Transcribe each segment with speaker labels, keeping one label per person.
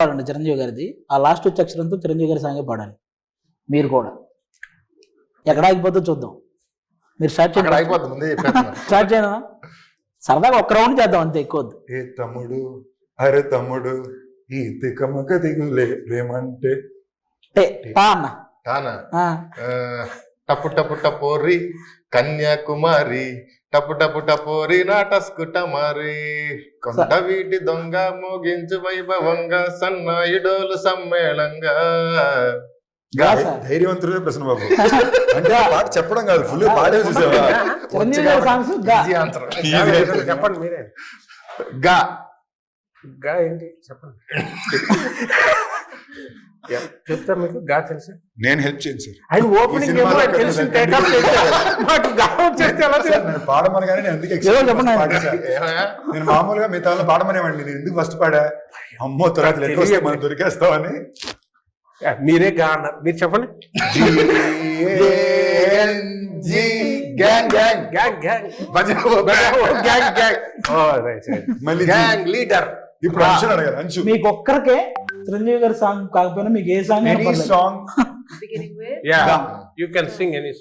Speaker 1: పాడండి చిరంజీవి గారిది. ఆ లాస్ట్ వచ్చే అక్షరంతో చిరంజీవి గారి సాంగే పాడాలి. మీరు కూడా ఎక్కడ ఆగిపోతుందో చూద్దాం. మీరు స్టార్ట్ చేయండి. స్టార్ట్ చేయనా? సరదాగా ఒక్క రౌండ్ చేద్దాం అంతే, ఎక్కువ వద్దు.
Speaker 2: ఏ తమ్ముడు, అరే తమ్ముడు, ఈ తికమక దిగులే ప్రేమంటే
Speaker 1: పా అన్న.
Speaker 3: టపు టపు టపోరి కన్యాకుమారి, టపు టపు టపోరి నాటస్కు టమారి, కొండ వీటి దొంగ మోగించు వైభవంగా సన్నాయిడోలు సమ్మేళంగా.
Speaker 2: ధైర్యవంతుడే ప్రశ్న బాబు. అంటే ఆ పాట చెప్పడం కాదు, ఫుల్ పాడే చూసావా?
Speaker 4: చెప్పండి మీరే.
Speaker 3: గా
Speaker 4: గా ఏంటి చెప్పండి. చెప్తా మీకు గా తెలుసు.
Speaker 2: నేను హెల్ప్ చేయను సార్.
Speaker 4: ఆయన ఓపెనింగ్ ఏమో తెలిసి టేకప్ చేశారు. నాకు గా వచ్చేస్తే ఎలా
Speaker 2: నేను పాడమనగానే నేను ఎందుకు నేను మామూలుగా మిగతా వాళ్ళు పాడమనేవాడిని, నేను ఎందుకు ఫస్ట్ పాడా? అమ్మో తర్వాత మనం దొరికేస్తామని.
Speaker 4: మీరే గా అన్నారు, మీరు చెప్పండి.
Speaker 3: లీడర్.
Speaker 2: ఇప్పుడు అంశం అడగాలి. అంశు
Speaker 1: మీకు ఒక్కరికే చిరంజీవి గారి సాంగ్ కాకపోయినా మీకు ఏ song
Speaker 2: any song
Speaker 4: you can sing any.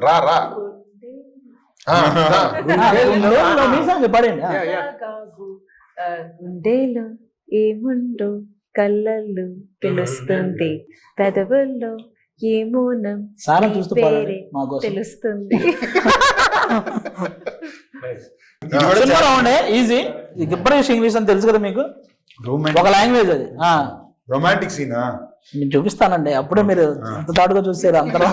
Speaker 3: రా రా
Speaker 1: మీ సాంగ్ పాడండి.
Speaker 5: గుండెలో ఏముండో కళ్ళల్లో తెలుస్తుంది, పెదవుల్లో ఏమోనం
Speaker 1: సారా చూస్తూ పాడండి
Speaker 5: పేరే
Speaker 1: మా కోసం.
Speaker 5: తెలుస్తుంది.
Speaker 1: ఈజీ. గిబ్బరిష్ ఇంగ్లీష్ అని తెలుసు కదా మీకు, ఒక లాంగ్వేజ్ అది.
Speaker 2: రొమాంటిక్ సీనా
Speaker 1: నేను చూపిస్తానండి, అప్పుడే మీరు అంత తాడుగా చూసారు అందరూ.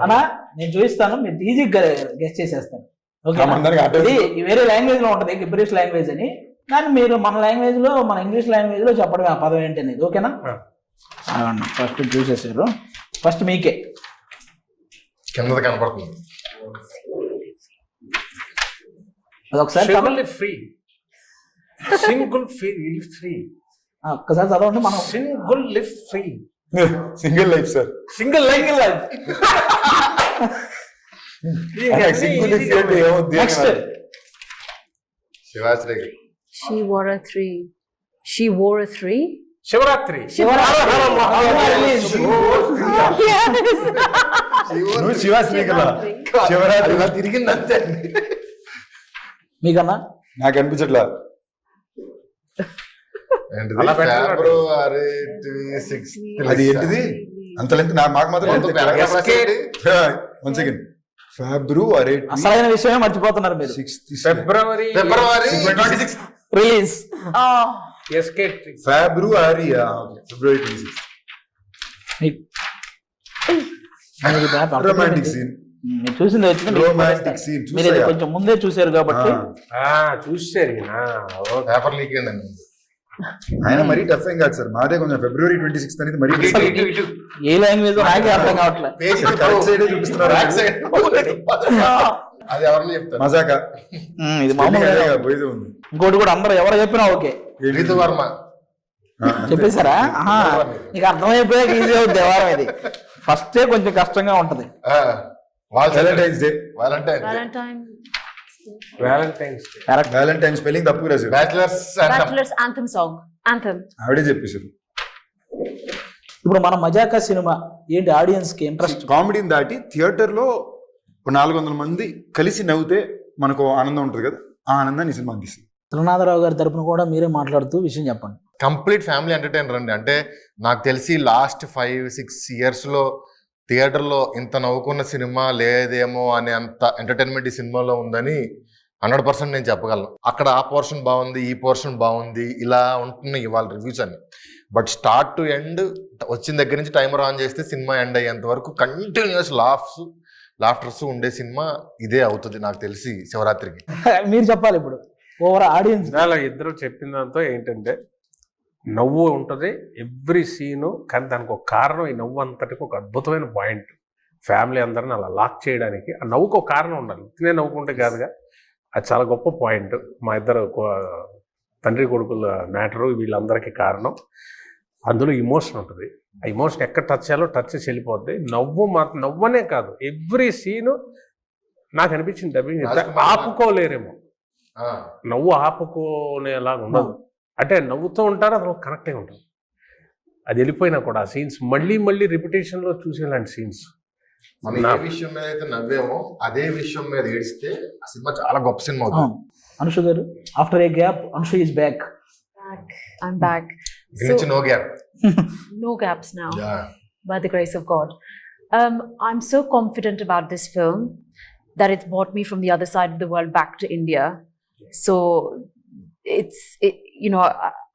Speaker 1: అన్నా నేను చూపిస్తాను, మీరు ఈజీగా గెస్ట్ చేసేస్తాను. ఇది వేరే లాంగ్వేజ్ లో ఉంటది, గిబ్బరిష్ లాంగ్వేజ్ అని, కానీ మీరు మన లాంగ్వేజ్ లో, మన ఇంగ్లీష్ లాంగ్వేజ్ లో చెప్పడమే ఆ పదం ఏంటి అనేది. ఓకేనా? ఫస్ట్ చూసేసారు, ఫస్ట్ మీకే.
Speaker 3: కింద కనపడుతుంది.
Speaker 1: అదొకసారి
Speaker 4: ఫ్రీ సింగిల్ ఫ్రీ
Speaker 1: ఒక్కసారి చదవండి. మనం
Speaker 4: single lift free
Speaker 2: single life sir.
Speaker 4: Single life
Speaker 1: next
Speaker 3: Shivashri.
Speaker 5: She wore a three. She wore a three.
Speaker 4: Shivaratri.
Speaker 2: నువ్వు శివాశ్రీ కదా. శివరాత్రి
Speaker 3: తిరిగింది అంతే.
Speaker 1: మీకన్నా
Speaker 2: నాకు అనిపించట్లా.
Speaker 3: ఫిబ్రవరి
Speaker 2: అది ఏంటిది అంత లెంత్? మాకు మాత్రం వన్ సెకండ్. ఫిబ్రవరి
Speaker 1: అసలైన విషయమే మర్చిపోతున్నారు మీరు.
Speaker 4: ఫిబ్రవరి
Speaker 1: రిలీజ్
Speaker 2: ఫిబ్రవరి 26. Romantic scene.
Speaker 1: మీరు చూసింది వచ్చింది,
Speaker 2: రొమాంటిక్ సీన్
Speaker 1: మీరు ఇది కొంచెం ముందే చూసారు కాబట్టి
Speaker 4: చూసారు.
Speaker 3: పేపర్ లీక్ అయిందండి.
Speaker 2: ఆయన మరీ టఫ్ ఏం కాదు సార్, మాదే కొంచెం ఫిబ్రవరి 26 అనేది మరీ
Speaker 1: ఏ లాంగ్వేజ్ నాకే అర్థం కావట్లేదు.
Speaker 2: కరెక్ట్ సైడ్ చూపిస్తున్నారు.
Speaker 3: అది ఎవరిని చెప్తారు?
Speaker 2: మజాకా.
Speaker 1: ఇది మామూలుగా
Speaker 2: పోయేది ఉంది.
Speaker 1: ఇంకోటి కూడా అందరూ ఎవరు చెప్పినా ఓకే.
Speaker 3: వర్మ
Speaker 1: చెప్పేశారా? నీకు అర్థమైపోయాక ఈజీ అవుతుంది వ్యవహారం. ఇది ఫస్టే కొంచెం కష్టంగా ఉంటది.
Speaker 2: Valentine's day. వ్యాలంటైన్స్ స్పెల్లింగ్ తప్పు రాశారు.
Speaker 5: Bachelor's anthem song. Anthem.
Speaker 2: ఆవిడే చెప్పేశారు.
Speaker 1: ఇప్పుడు మన మజాకా సినిమా ఏంటి, ఆడియన్స్ కి ఇంట్రెస్ట్?
Speaker 2: కామెడీని దాటి థియేటర్ లో 400 మంది కలిసి నవ్వుతే మనకు ఆనందం ఉంటుంది కదా, ఆ ఆనందాన్ని ఈ సినిమా అందిస్తుంది.
Speaker 1: త్రినాథరావు గారి తరపున కూడా మీరే మాట్లాడుతూ విషయం చెప్పండి.
Speaker 3: కంప్లీట్ ఫ్యామిలీ ఎంటర్టైనర్ అండి. అంటే నాకు తెలిసి లాస్ట్ 5-6 ఇయర్స్ లో థియేటర్ లో ఇంత నవ్వుకున్న సినిమా లేదేమో అనే అంత ఎంటర్టైన్మెంట్ ఈ సినిమాలో ఉందని 100% నేను చెప్పగలను. అక్కడ ఆ పోర్షన్ బాగుంది, ఈ పోర్షన్ బాగుంది, ఇలా ఉంటున్నాయి ఇవాళ రివ్యూస్ అన్ని. బట్ స్టార్ట్ టు ఎండ్ వచ్చిన దగ్గర నుంచి టైమర్ ఆన్ చేస్తే సినిమా ఎండ్ అయ్యేంత వరకు కంటిన్యూస్ లాఫ్టర్స్ ఉండే సినిమా ఇదే అవుతుంది నాకు తెలిసి శివరాత్రికి.
Speaker 1: మీరు చెప్పాలి ఇప్పుడు ఓవర్ ఆడియన్స్.
Speaker 4: ఇద్దరు చెప్పిన దాంతో ఏంటంటే నవ్వు ఉంటుంది ఎవ్రీ సీను, కానీ దానికి ఒక కారణం. ఈ నవ్వు అంతటికి ఒక అద్భుతమైన పాయింట్. ఫ్యామిలీ అందరిని అలా లాక్ చేయడానికి ఆ నవ్వుకు ఒక కారణం ఉండాలి. తినే నవ్వుకుంటే కాదుగా, అది చాలా గొప్ప పాయింట్. మా ఇద్దరు తండ్రి కొడుకుల మ్యాటరు వీళ్ళందరికీ కారణం. అందులో ఇమోషన్ ఉంటుంది. ఆ ఇమోషన్ ఎక్కడ టచ్ చేయాలో టచ్ చేసి వెళ్ళిపోద్ది. నవ్వనే కాదు, ఎవ్రీ సీను నాకు అనిపించింది డబ్బింగ్ ఆపుకోలేరేమో. నవ్వు ఆపుకునేలాగా ఉండదు. అంటే నవ్వుతూ ఉంటారు, అసలు కనెక్ట్ అయి ఉంటుంది. అది వెళ్ళిపోయినా కూడా ఆ సీన్స్ మళ్ళీ మళ్ళీ రిపిటేషన్లో చూసేలాంటి సీన్స్.
Speaker 3: మనం ఏ విషయం మీద అయితే నవ్వేమో అదే విషయం మీద ఏడిస్తే ఆ సినిమా చాలా గొప్ప సినిమా అవుతుంది.
Speaker 1: అనుష గారు, after a gap Anusha is back.
Speaker 5: I'm back.
Speaker 3: No gap.
Speaker 5: No gaps now, by the grace of God. I'm so confident about this film that it's brought me from the other side of the world back to India. So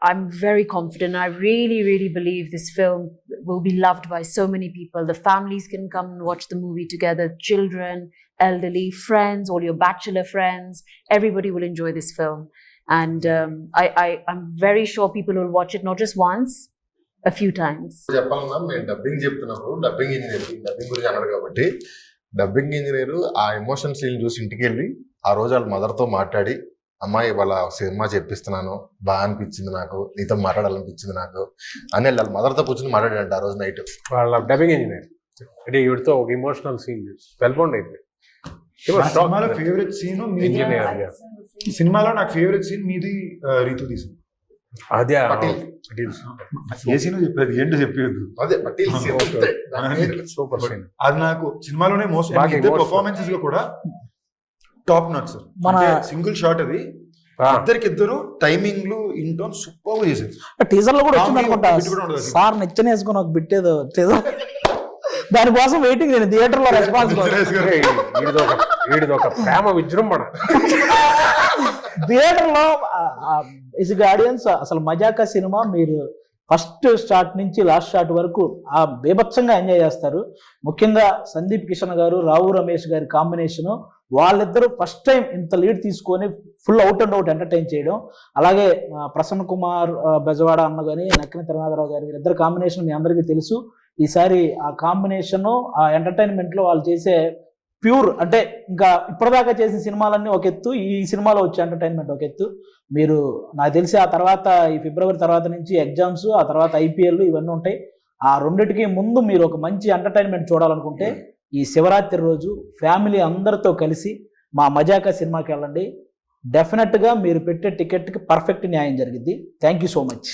Speaker 5: I'm very confident. I really, really believe this film will be loved by so many people. The families can come and watch the movie together. Children, elderly, friends, all your bachelor friends. Everybody will enjoy this film. And I'm very sure people will watch it not just once, a few times.
Speaker 3: చెప్పాలన్నా మేము dubbing చెప్తున్నప్పుడు dubbing గురించి అన్నారు కాబట్టి dubbing engineer ఆ emotion scene చూసి ఇంటికి వెళ్ళి ఆ రోజు వాళ్ళ మదర్తో మాట్లాడి, అమ్మాయి వాళ్ళ సినిమా చెప్పిస్తున్నాను, బాగా అనిపించింది నాకు, నీతో మాట్లాడాలనిపించింది నాకు అని వాళ్ళ మదర్తో కూర్చొని మాట్లాడాడు ఆ రోజు నైట్.
Speaker 4: వాళ్ళ డబ్బింగ్ ఇంజనీర్ అంటే వీడితో ఒక ఇమోషనల్ సీన్ వెల్బౌండ్ అయింది.
Speaker 2: సినిమాలో ఫేవరెట్ సీన్ ఈ సినిమాలో నాకు ఫేవరెట్ సీన్ మీది రీతు తీసింది.
Speaker 4: అదే
Speaker 2: ఏ సీన్ చెప్పేది ఏంటో చెప్పేది.
Speaker 3: అదే పటేల్
Speaker 4: సూపర్ సీన్.
Speaker 2: అది నాకు సినిమాలోనే మోస్ట్ పర్ఫార్మెన్సెస్ లో కూడా top notch sir. Single shot అది, ఇద్దరికిద్దరు టైమింగ్లు ఇంటోన్ సూపర్ చేశారు.
Speaker 1: టీజర్ లో కూడా వచ్చింది అనుకుంటా సార్ నిచ్చెన వేసుకుని ఒక బిట్టేదో టీజర్, దానికోసం వెయిటింగ్. నేను థియేటర్ లో రెస్పాన్స్
Speaker 4: వీడిది ఒక ప్రేమ విజృంభణ
Speaker 1: థియేటర్ లో. ఆడియన్స్ అసలు మజాకా సినిమా మీరు ఫస్ట్ స్టార్ట్ నుంచి లాస్ట్ షాట్ వరకు ఆ బేభత్సంగా ఎంజాయ్ చేస్తారు. ముఖ్యంగా సందీప్ కిషన్ గారు, రావు రమేష్ గారి కాంబినేషన్, వాళ్ళిద్దరూ ఫస్ట్ టైం ఇంత లీడ్ తీసుకొని full out and out entertain చేయడం. అలాగే ప్రసన్న కుమార్ బెజవాడ అన్న కానీ నక్కిన తిరునాథరావు గారి ఇద్దరు కాంబినేషన్ మీ అందరికీ తెలుసు. ఈసారి ఆ కాంబినేషన్ ఆ ఎంటర్టైన్మెంట్ లో వాళ్ళు చేసే ప్యూర్, అంటే ఇంకా ఇప్పటిదాకా చేసిన సినిమాలన్నీ ఒక ఎత్తు, ఈ సినిమాలో వచ్చే ఎంటర్టైన్మెంట్ ఒక ఎత్తు. మీరు నాకు తెలిసి ఆ తర్వాత ఈ ఫిబ్రవరి తర్వాత నుంచి ఎగ్జామ్స్, ఆ తర్వాత IPL ఇవన్నీ ఉంటాయి. ఆ రెండిటికి ముందు మీరు ఒక మంచి ఎంటర్టైన్మెంట్ చూడాలనుకుంటే ఈ శివరాత్రి రోజు ఫ్యామిలీ అందరితో కలిసి మా మజాకా సినిమాకి వెళ్ళండి. డెఫినెట్గా మీరు పెట్టే టికెట్కి పర్ఫెక్ట్ న్యాయం జరిగింది. Thank you so much.